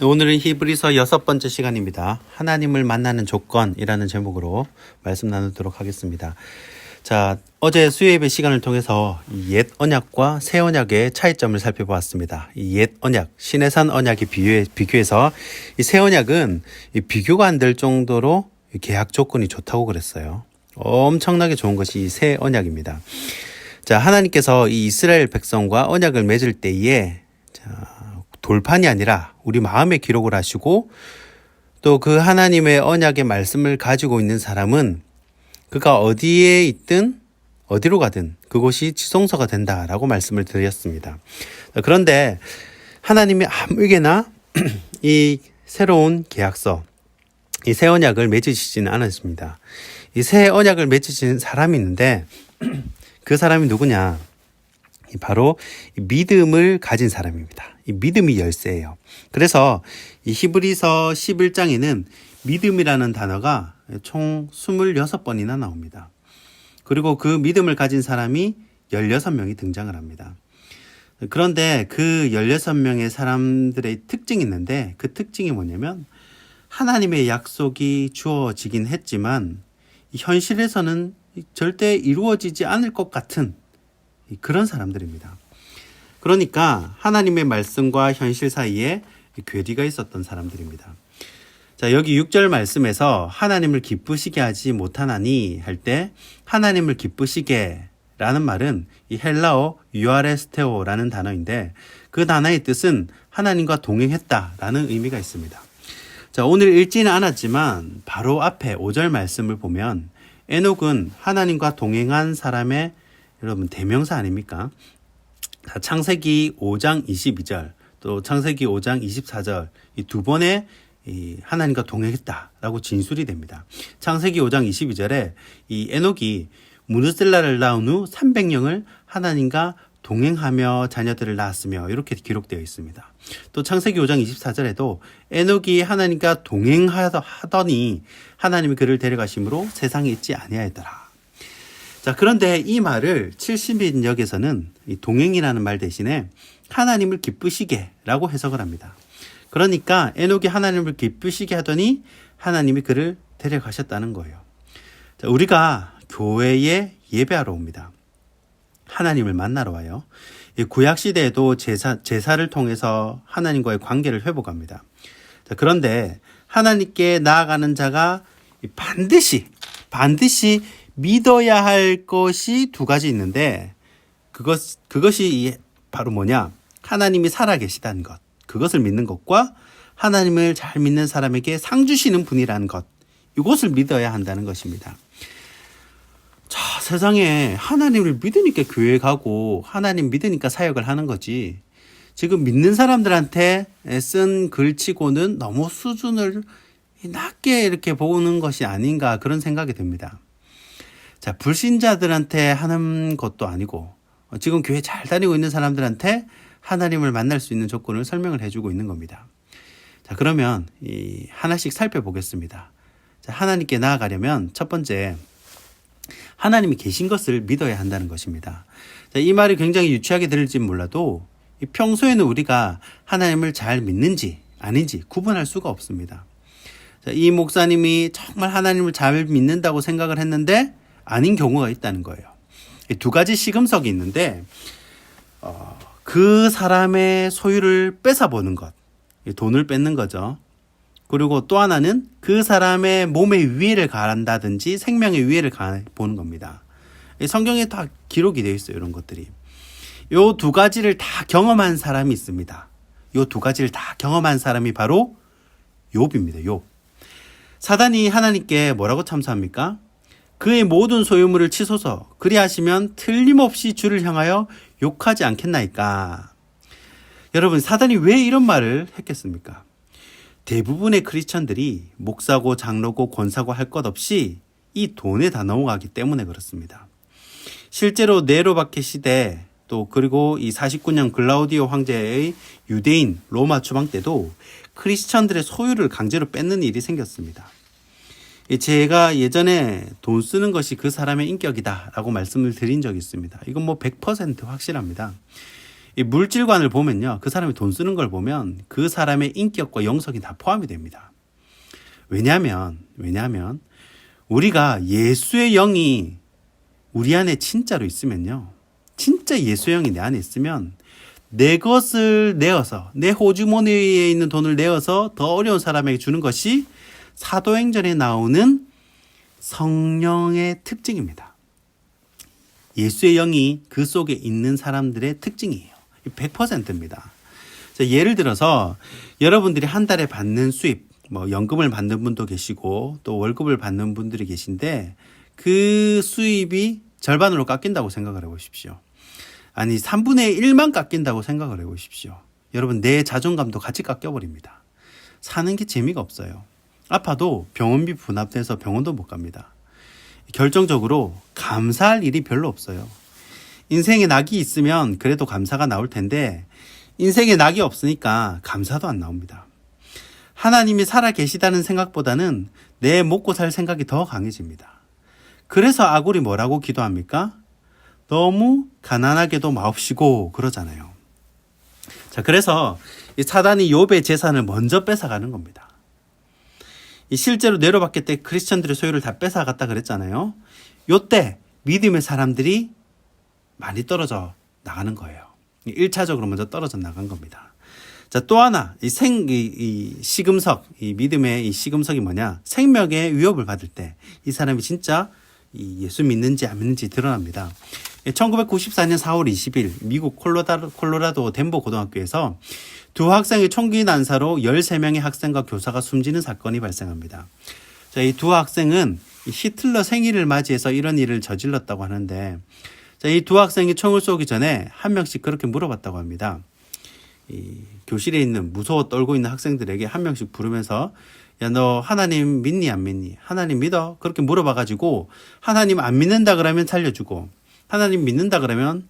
오늘은 히브리서 6번째 시간입니다. 하나님을 만나는 조건이라는 제목으로 말씀 나누도록 하겠습니다. 자, 어제 수요예배 시간을 통해서 옛 언약과 새 언약의 차이점을 살펴보았습니다. 이 옛 언약, 시내산 언약에 비교해서 이 새 언약은 비교가 안 될 정도로 계약 조건이 좋다고 그랬어요. 엄청나게 좋은 것이 이 새 언약입니다. 자, 하나님께서 이 이스라엘 백성과 언약을 맺을 때에 돌판이 아니라 우리 마음에 기록을 하시고 또 그 하나님의 언약의 말씀을 가지고 있는 사람은 그가 어디에 있든 어디로 가든 그곳이 지성소가 된다라고 말씀을 드렸습니다. 그런데 하나님이 아무에게나 이 새로운 계약서, 이 새 언약을 맺으시지는 않았습니다. 이 새 언약을 맺으시는 사람이 있는데 그 사람이 누구냐? 바로 믿음을 가진 사람입니다. 이 믿음이 열쇠예요. 그래서 이 히브리서 11장에는 믿음이라는 단어가 총 26번이나 나옵니다. 그리고 그 믿음을 가진 사람이 16명이 등장을 합니다. 그런데 그 16명의 사람들의 특징이 있는데 그 특징이 뭐냐면 하나님의 약속이 주어지긴 했지만 현실에서는 절대 이루어지지 않을 것 같은 그런 사람들입니다. 그러니까 하나님의 말씀과 현실 사이에 괴리가 있었던 사람들입니다. 자, 여기 6절 말씀에서 하나님을 기쁘시게 하지 못하나니 할 때 하나님을 기쁘시게 라는 말은 이 헬라어 유아레스테오라는 단어인데 그 단어의 뜻은 하나님과 동행했다라는 의미가 있습니다. 자, 오늘 읽지는 않았지만 바로 앞에 5절 말씀을 보면 에녹은 하나님과 동행한 사람의 여러분 대명사 아닙니까? 창세기 5장 22절 또 창세기 5장 24절 이 두 번의 하나님과 동행했다라고 진술이 됩니다. 창세기 5장 22절에 이 에녹이 무드셀라를 낳은 후 300년을 하나님과 동행하며 자녀들을 낳았으며 이렇게 기록되어 있습니다. 또 창세기 5장 24절에도 에녹이 하나님과 동행하더니 하나님이 그를 데려가심으로 세상에 있지 아니하였더라. 자, 그런데 이 말을 70인역에서는 이 동행이라는 말 대신에 하나님을 기쁘시게 라고 해석을 합니다. 그러니까 에녹이 하나님을 기쁘시게 하더니 하나님이 그를 데려가셨다는 거예요. 자, 우리가 교회에 예배하러 옵니다. 하나님을 만나러 와요. 구약시대에도 제사를 통해서 하나님과의 관계를 회복합니다. 자, 그런데 하나님께 나아가는 자가 반드시 믿어야 할 것이 두 가지 있는데 그것이 바로 뭐냐? 하나님이 살아계시다는 것. 그것을 믿는 것과 하나님을 잘 믿는 사람에게 상 주시는 분이라는 것. 이것을 믿어야 한다는 것입니다. 자, 세상에 하나님을 믿으니까 교회 가고 하나님 믿으니까 사역을 하는 거지. 지금 믿는 사람들한테 쓴 글치고는 너무 수준을 낮게 이렇게 보는 것이 아닌가 그런 생각이 듭니다. 자, 불신자들한테 하는 것도 아니고 지금 교회 잘 다니고 있는 사람들한테 하나님을 만날 수 있는 조건을 설명을 해주고 있는 겁니다. 자, 그러면 하나씩 살펴보겠습니다. 자, 하나님께 나아가려면 첫 번째 하나님이 계신 것을 믿어야 한다는 것입니다. 자, 이 말이 굉장히 유치하게 들릴지 몰라도 평소에는 우리가 하나님을 잘 믿는지 아닌지 구분할 수가 없습니다. 자, 이 목사님이 정말 하나님을 잘 믿는다고 생각을 했는데 아닌 경우가 있다는 거예요. 두 가지 시금석이 있는데 그 사람의 소유를 뺏어보는 것, 돈을 뺏는 거죠. 그리고 또 하나는 그 사람의 몸의 위해를 가한다든지 생명의 위해를 가보는 겁니다. 성경에 다 기록이 되어 있어요. 이런 것들이. 이 두 가지를 다 경험한 사람이 있습니다. 이 두 가지를 다 경험한 사람이 바로 욥입니다. 욥. 사단이 하나님께 뭐라고 참소합니까? 그의 모든 소유물을 치소서 그리하시면 틀림없이 주를 향하여 욕하지 않겠나이까. 여러분, 사단이 왜 이런 말을 했겠습니까? 대부분의 크리스천들이 목사고 장로고 권사고 할 것 없이 이 돈에 다 넘어가기 때문에 그렇습니다. 실제로 네로 박해 시대 또 그리고 이 49년 글라우디오 황제의 유대인 로마 추방 때도 크리스천들의 소유를 강제로 뺏는 일이 생겼습니다. 제가 예전에 돈 쓰는 것이 그 사람의 인격이다 라고 말씀을 드린 적이 있습니다. 이건 100% 확실합니다. 이 물질관을 보면요. 그 사람이 돈 쓰는 걸 보면 그 사람의 인격과 영성이 다 포함이 됩니다. 왜냐하면 우리가 예수의 영이 우리 안에 진짜로 있으면요. 진짜 예수의 영이 내 안에 있으면 내 것을 내어서 내 호주머니에 있는 돈을 내어서 더 어려운 사람에게 주는 것이 사도행전에 나오는 성령의 특징입니다. 예수의 영이 그 속에 있는 사람들의 특징이에요. 100%입니다. 예를 들어서 여러분들이 한 달에 받는 수입, 연금을 받는 분도 계시고 또 월급을 받는 분들이 계신데 그 수입이 절반으로 깎인다고 생각을 해보십시오. 아니 3분의 1만 깎인다고 생각을 해보십시오. 여러분 내 자존감도 같이 깎여버립니다. 사는 게 재미가 없어요. 아파도 병원비 분합돼서 병원도 못 갑니다. 결정적으로 감사할 일이 별로 없어요. 인생에 낙이 있으면 그래도 감사가 나올 텐데 인생에 낙이 없으니까 감사도 안 나옵니다. 하나님이 살아 계시다는 생각보다는 내 먹고 살 생각이 더 강해집니다. 그래서 아굴이 뭐라고 기도합니까? 너무 가난하게도 마옵시고 그러잖아요. 자, 그래서 이 사단이 욥의 재산을 먼저 뺏어가는 겁니다. 이 실제로 네로밖에 때 크리스천들의 소유를 다 뺏어갔다 그랬잖아요. 요때 믿음의 사람들이 많이 떨어져 나가는 거예요. 1차적으로 먼저 떨어져 나간 겁니다. 자, 또 하나, 이 시금석, 이 믿음의 이 시금석이 뭐냐? 생명의 위협을 받을 때 이 사람이 진짜 이 예수 믿는지 안 믿는지 드러납니다. 1994년 4월 20일 미국 콜로라도 덴버 고등학교에서 두 학생의 총기 난사로 13명의 학생과 교사가 숨지는 사건이 발생합니다. 자, 이 두 학생은 히틀러 생일을 맞이해서 이런 일을 저질렀다고 하는데, 자, 이 두 학생이 총을 쏘기 전에 한 명씩 그렇게 물어봤다고 합니다. 이 교실에 있는 무서워 떨고 있는 학생들에게 한 명씩 부르면서 야, 너 하나님 믿니 안 믿니? 하나님 믿어? 그렇게 물어봐가지고 하나님 안 믿는다 그러면 살려주고 하나님 믿는다 그러면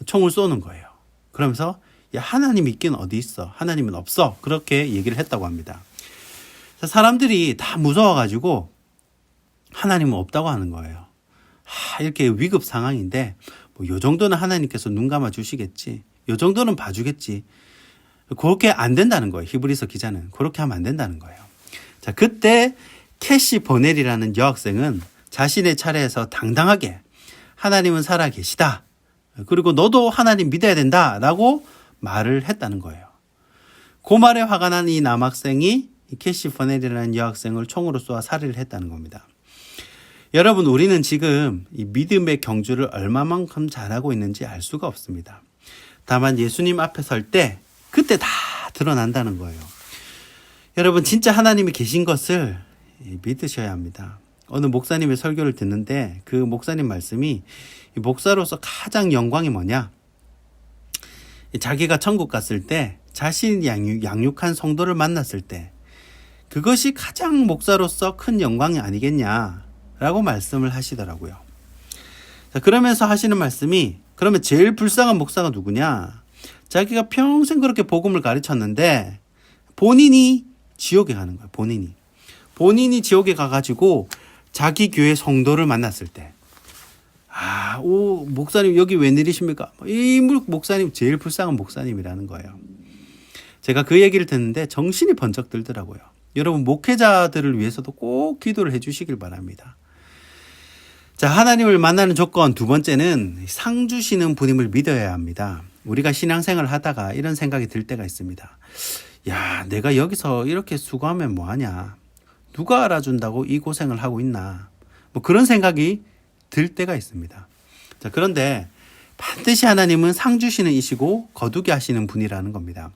총을 쏘는 거예요. 그러면서 야, 하나님 있긴 어디 있어? 하나님은 없어. 그렇게 얘기를 했다고 합니다. 사람들이 다 무서워가지고 하나님은 없다고 하는 거예요. 이렇게 위급 상황인데 요 정도는 하나님께서 눈 감아 주시겠지. 요 정도는 봐주겠지. 그렇게 안 된다는 거예요. 히브리서 기자는. 그렇게 하면 안 된다는 거예요. 자, 그때 캐시 버넬이라는 여학생은 자신의 차례에서 당당하게 하나님은 살아 계시다. 그리고 너도 하나님 믿어야 된다. 라고 말을 했다는 거예요. 그 말에 화가 난 이 남학생이 이 캐시 버넬이라는 여학생을 총으로 쏘아 살해를 했다는 겁니다. 여러분, 우리는 지금 이 믿음의 경주를 얼마만큼 잘하고 있는지 알 수가 없습니다. 다만 예수님 앞에 설 때 그때 다 드러난다는 거예요. 여러분, 진짜 하나님이 계신 것을 믿으셔야 합니다. 어느 목사님의 설교를 듣는데 그 목사님 말씀이 목사로서 가장 영광이 뭐냐? 자기가 천국 갔을 때 자신이 양육한 성도를 만났을 때 그것이 가장 목사로서 큰 영광이 아니겠냐라고 말씀을 하시더라고요. 자, 그러면서 하시는 말씀이 그러면 제일 불쌍한 목사가 누구냐? 자기가 평생 그렇게 복음을 가르쳤는데 본인이 지옥에 가는 거예요. 본인이 지옥에 가가지고 자기 교회 성도를 만났을 때 목사님 여기 웬일이십니까? 이 목사님 제일 불쌍한 목사님이라는 거예요. 제가 그 얘기를 듣는데 정신이 번쩍 들더라고요. 여러분, 목회자들을 위해서도 꼭 기도를 해 주시길 바랍니다. 자, 하나님을 만나는 조건 두 번째는 상 주시는 분임을 믿어야 합니다. 우리가 신앙생활을 하다가 이런 생각이 들 때가 있습니다. 야, 내가 여기서 이렇게 수고하면 뭐하냐? 누가 알아준다고 이 고생을 하고 있나? 그런 생각이 들 때가 있습니다. 자, 그런데 반드시 하나님은 상 주시는 이시고 거두게 하시는 분이라는 겁니다.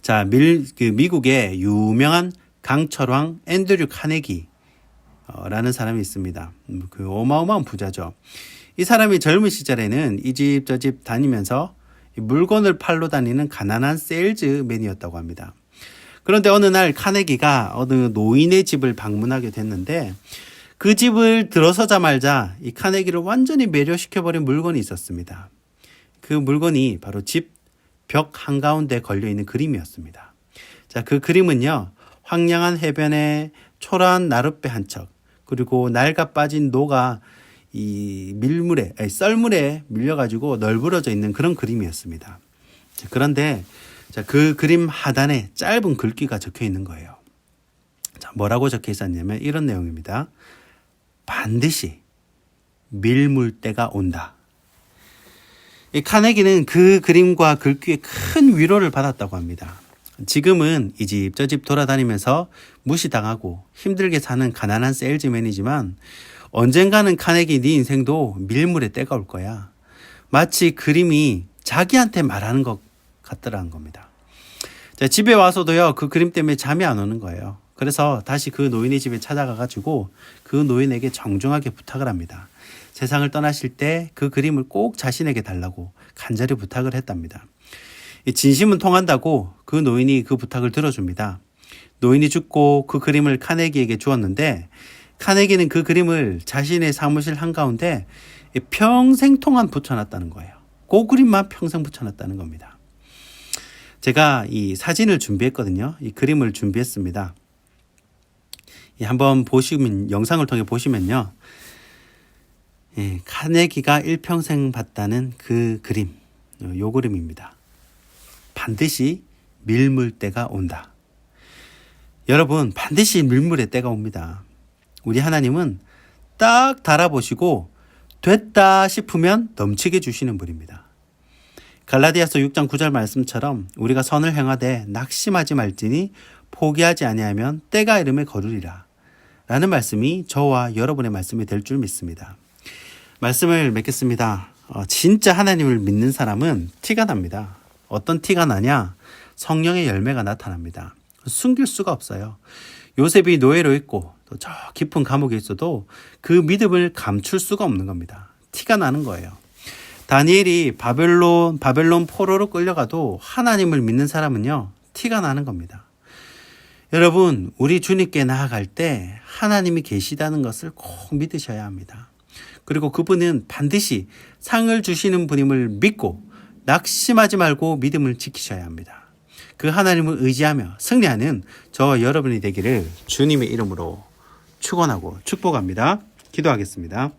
자, 미국의 유명한 강철왕 앤드류 카네기 라는 사람이 있습니다. 그 어마어마한 부자죠. 이 사람이 젊은 시절에는 이 집 저 집 다니면서 물건을 팔러 다니는 가난한 세일즈맨이었다고 합니다. 그런데 어느 날 카네기가 어느 노인의 집을 방문하게 됐는데 그 집을 들어서자마자 이 카네기를 완전히 매료시켜버린 물건이 있었습니다. 그 물건이 바로 집 벽 한가운데 걸려있는 그림이었습니다. 자, 그 그림은요, 황량한 해변에 초라한 나룻배 한 척, 그리고 낡아 빠진 노가 이 썰물에 밀려가지고 널브러져 있는 그런 그림이었습니다. 그런데 자, 그 그림 하단에 짧은 글귀가 적혀 있는 거예요. 자, 뭐라고 적혀 있었냐면 이런 내용입니다. 반드시 밀물 때가 온다. 이 카네기는 그 그림과 글귀에 큰 위로를 받았다고 합니다. 지금은 이 집 저 집 돌아다니면서 무시당하고 힘들게 사는 가난한 세일즈맨이지만 언젠가는 카네기 네 인생도 밀물의 때가 올 거야. 마치 그림이 자기한테 말하는 것 같더라는 겁니다. 자, 집에 와서도요, 그 그림 때문에 잠이 안 오는 거예요. 그래서 다시 그 노인의 집에 찾아가가지고 그 노인에게 정중하게 부탁을 합니다. 세상을 떠나실 때 그 그림을 꼭 자신에게 달라고 간절히 부탁을 했답니다. 진심은 통한다고 그 노인이 그 부탁을 들어줍니다. 노인이 죽고 그 그림을 카네기에게 주었는데 카네기는 그 그림을 자신의 사무실 한가운데 평생 동안 붙여놨다는 거예요. 그 그림만 평생 붙여놨다는 겁니다. 제가 이 사진을 준비했거든요. 이 그림을 준비했습니다. 한번 보시면, 영상을 통해 보시면요. 카네기가 일평생 봤다는 그 그림, 요 그림입니다. 반드시 밀물 때가 온다. 여러분, 반드시 밀물의 때가 옵니다. 우리 하나님은 딱 달아보시고 됐다 싶으면 넘치게 주시는 분입니다. 갈라디아서 6장 9절 말씀처럼 우리가 선을 행하되 낙심하지 말지니 포기하지 아니하면 때가 이름에 거두리라 라는 말씀이 저와 여러분의 말씀이 될 줄 믿습니다. 말씀을 맺겠습니다. 진짜 하나님을 믿는 사람은 티가 납니다. 어떤 티가 나냐? 성령의 열매가 나타납니다. 숨길 수가 없어요. 요셉이 노예로 있고 또 저 깊은 감옥에 있어도 그 믿음을 감출 수가 없는 겁니다. 티가 나는 거예요. 다니엘이 바벨론 포로로 끌려가도 하나님을 믿는 사람은요, 티가 나는 겁니다. 여러분, 우리 주님께 나아갈 때 하나님이 계시다는 것을 꼭 믿으셔야 합니다. 그리고 그분은 반드시 상을 주시는 분임을 믿고 낙심하지 말고 믿음을 지키셔야 합니다. 그 하나님을 의지하며 승리하는 저와 여러분이 되기를 주님의 이름으로 축원하고 축복합니다. 기도하겠습니다.